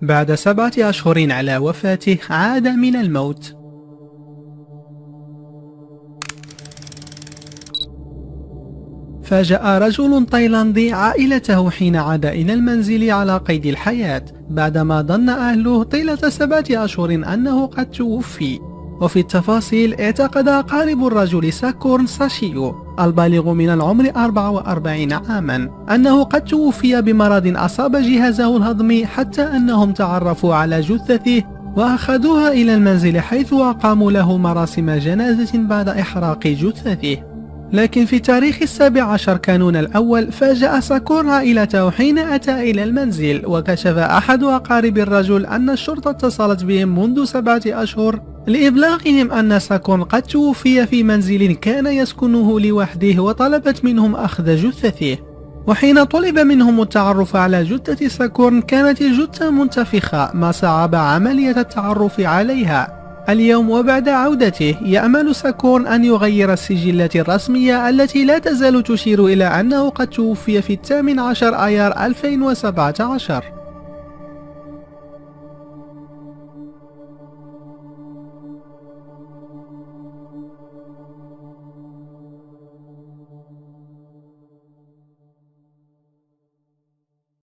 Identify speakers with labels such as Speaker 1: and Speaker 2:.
Speaker 1: بعد 7 أشهر على وفاته عاد من الموت. فاجأ رجل تايلاندي عائلته حين عاد إلى المنزل على قيد الحياة بعدما ظن أهله طيلة 7 أشهر أنه قد توفي. وفي التفاصيل اعتقد أقارب الرجل ساكورن ساشيو البالغ من العمر 44 عاما أنه قد توفي بمرض أصاب جهازه الهضمي، حتى أنهم تعرفوا على جثته وأخذوها إلى المنزل حيث أقاموا له مراسم جنازة بعد إحراق جثته. لكن في تاريخ 17 كانون الأول فاجأ ساكورن عائلته حين أتى إلى المنزل، وكشف أحد أقارب الرجل أن الشرطة اتصلت بهم منذ 7 أشهر لإبلاغهم أن ساكورن قد توفي في منزل كان يسكنه لوحده، وطلبت منهم أخذ جثته. وحين طلب منهم التعرف على جثة ساكورن كانت الجثة منتفخة، ما صعب عملية التعرف عليها. اليوم وبعد عودته يأمل ساكورن أن يغير السجلات الرسمية التي لا تزال تشير إلى أنه قد توفي في 18 آيار 2017.